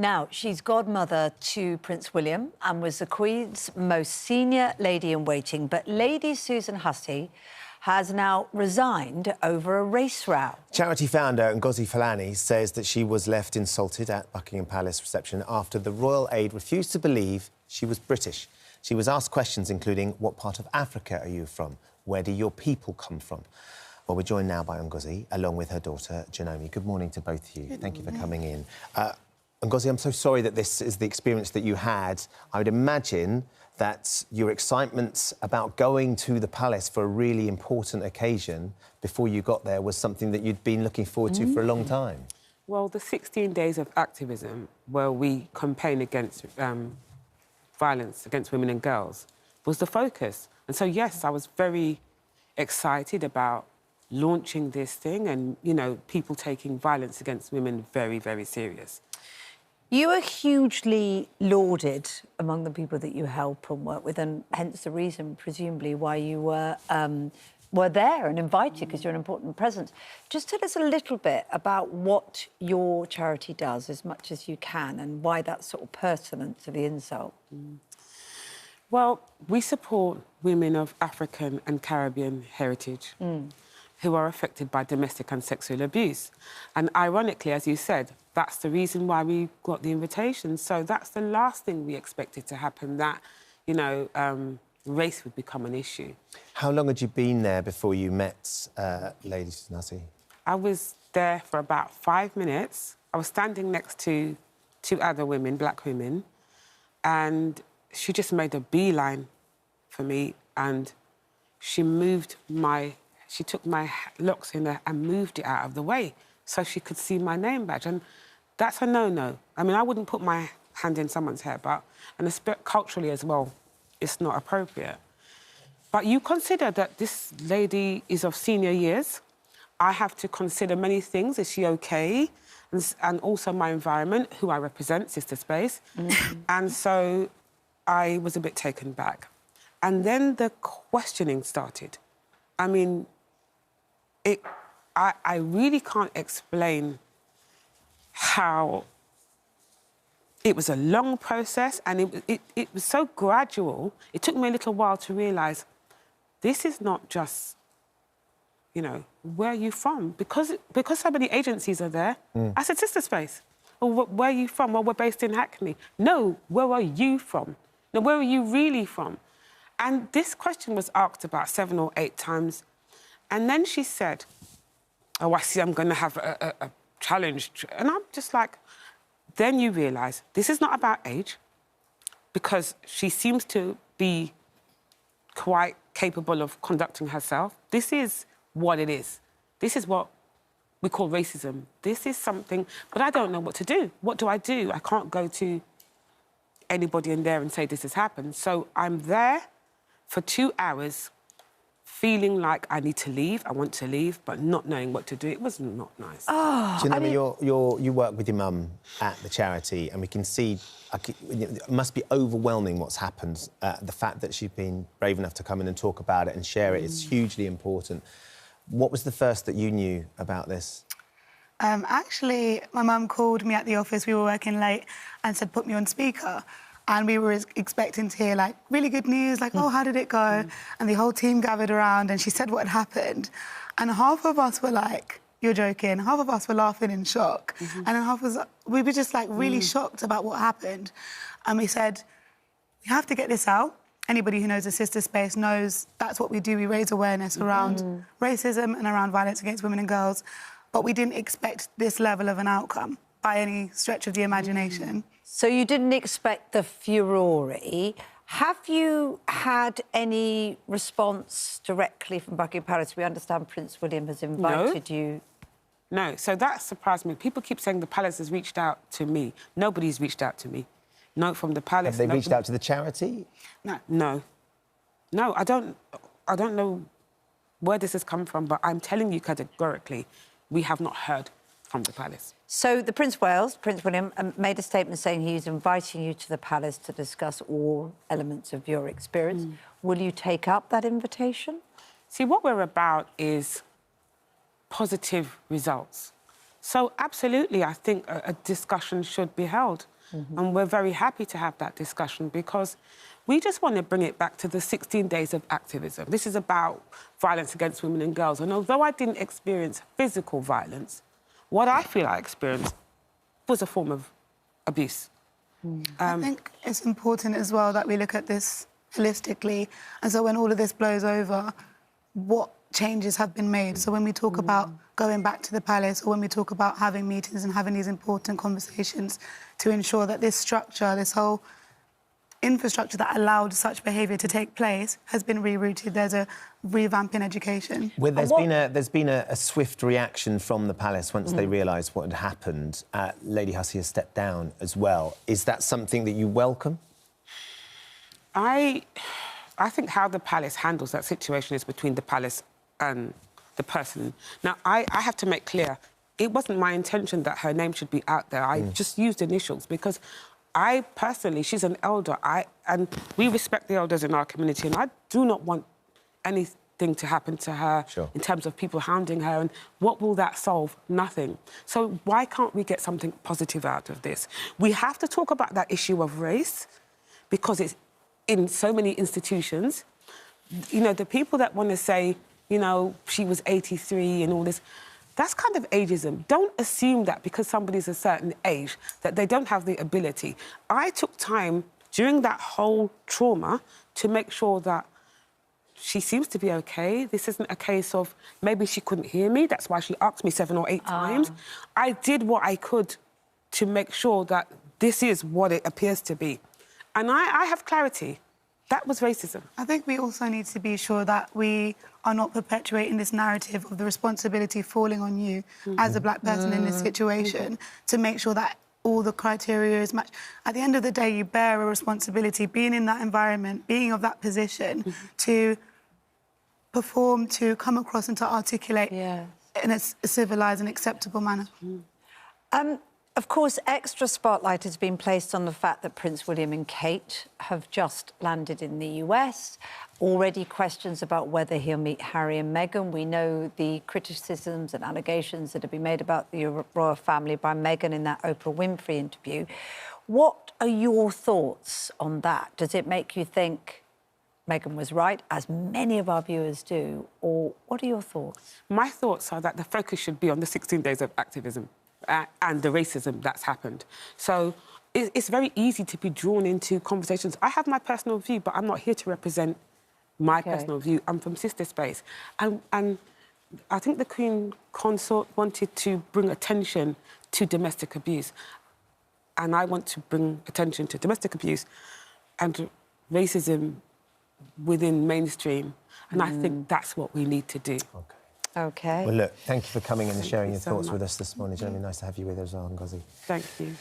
Now, she's godmother to Prince William and was the Queen's most senior lady-in-waiting. But Lady Susan Hussey has now resigned over a race row. Charity founder Ngozi Fulani says that she was left insulted at Buckingham Palace reception after the royal aide refused to believe she was British. She was asked questions including, what part of Africa are you from? Where do your people come from? Well, we're joined now by Ngozi, along with her daughter, Janomi. Good morning to both of you. Thank you for coming in. Ngozi, I'm so sorry that this is the experience that you had. I would imagine that your excitement about going to the palace for a really important occasion before you got there was something that you'd been looking forward to for a long time. Well, the 16 days of activism where we campaign against violence against women and girls was the focus. And so, yes, I was very excited about launching this thing and, you know, people taking violence against women very, very serious. You are hugely lauded among the people that you help and work with, and hence the reason, presumably, why you were there and invited, because you're an important presence. Just tell us a little bit about what your charity does, as much as you can, and why that's sort of pertinent to the insult. Well, we support women of African and Caribbean heritage who are affected by domestic and sexual abuse. And ironically, as you said, that's the reason why we got the invitation. So that's the last thing we expected to happen, that, you know, race would become an issue. How long had you been there before you met Lady Susan Hussey? I was there for about 5 minutes. I was standing next to two other women, black women, and she just made a beeline for me, and she took my locks in there and moved it out of the way so she could see my name badge. And that's a no-no. I mean, I wouldn't put my hand in someone's hair, and culturally as well, it's not appropriate. But you consider that this lady is of senior years. I have to consider many things. Is she okay? And also my environment, who I represent, Sister Space. And so I was a bit taken back. And then the questioning started. I mean, I really can't explain how it was a long process, and it was so gradual. It took me a little while to realise this is not just, you know, where are you from? Because so many agencies are there. I said, Sister Space. Well, where are you from? Well, we're based in Hackney. No, where are you from? No, where are you really from? And this question was asked about 7 or 8 times. And then she said, oh, I see I'm going to have a challenge. And I'm just like, then you realise this is not about age, because she seems to be quite capable of conducting herself. This is what it is. This is what we call racism. This is something, but I don't know what to do. What do? I can't go to anybody in there and say this has happened. So I'm there for 2 hours, feeling like I need to leave, I want to leave, but not knowing what to do. It was not nice. Oh, Do you know, you work with your mum at the charity, and we can see it must be overwhelming what's happened. The fact that she's been brave enough to come in and talk about it and share it is hugely important. What was the first that you knew about this? Actually, my mum called me at the office, we were working late, and said, put me on speaker. And we were expecting to hear, like, really good news, like, oh, how did it go? And the whole team gathered around and she said what had happened. And half of us were like, you're joking. Half of us were laughing in shock. And then we were just, like, really shocked about what happened. And we said, we have to get this out. Anybody who knows the Sister Space knows that's what we do. We raise awareness around racism and around violence against women and girls. But we didn't expect this level of an outcome by any stretch of the imagination. So you didn't expect the furore. Have you had any response directly from Buckingham Palace? We understand Prince William has invited you. No, so that surprised me. People keep saying the palace has reached out to me. Nobody's reached out to me. No, from the palace. Have they reached out to the charity? No. No, I don't know where this has come from, but I'm telling you categorically, we have not heard from the palace. So the Prince William, made a statement saying he's inviting you to the palace to discuss all elements of your experience. Will you take up that invitation? See, what we're about is positive results. So, absolutely, I think a discussion should be held. And we're very happy to have that discussion because we just want to bring it back to the 16 days of activism. This is about violence against women and girls. And although I didn't experience physical violence, what I feel I experienced was a form of abuse. I think it's important as well that we look at this holistically. And so when all of this blows over, what changes have been made? So when we talk about going back to the palace, or when we talk about having meetings and having these important conversations to ensure that this structure, this whole infrastructure that allowed such behaviour to take place has been rerouted. There's a revamp in education. Well, there's been a swift reaction from the palace once they realised what had happened. Lady Hussey has stepped down as well. Is that something that you welcome? I think how the palace handles that situation is between the palace and the person. Now, I have to make clear, it wasn't my intention that her name should be out there. I just used initials because I personally, she's an elder, and we respect the elders in our community, and I do not want anything to happen to her in terms of people hounding her, and what will that solve? Nothing. So why can't we get something positive out of this? We have to talk about that issue of race because it's in so many institutions. You know, the people that want to say, you know, she was 83 and all this, that's kind of ageism. Don't assume that because somebody's a certain age that they don't have the ability. I took time during that whole trauma to make sure that she seems to be okay. This isn't a case of maybe she couldn't hear me. That's why she asked me 7 or 8 times. I did what I could to make sure that this is what it appears to be. And I have clarity. That was racism. I think we also need to be sure that we are not perpetuating this narrative of the responsibility falling on you as a black person in this situation to make sure that all the criteria is matched. At the end of the day, you bear a responsibility, being in that environment, being of that position, to perform, to come across and to articulate in a civilised and acceptable manner. Of course, extra spotlight has been placed on the fact that Prince William and Kate have just landed in the US. Already questions about whether he'll meet Harry and Meghan. We know the criticisms and allegations that have been made about the royal family by Meghan in that Oprah Winfrey interview. What are your thoughts on that? Does it make you think Meghan was right, as many of our viewers do, or what are your thoughts? My thoughts are that the focus should be on the 16 days of activism and the racism that's happened. So it's very easy to be drawn into conversations. I have my personal view, but I'm not here to represent my personal view. I'm from Sister Space. And I think the Queen Consort wanted to bring attention to domestic abuse. And I want to bring attention to domestic abuse and racism within mainstream. And I think that's what we need to do. OK. Well, look, thank you for coming in and sharing your thoughts with us this morning. It's really nice to have you with us, Ngozi. Thank you.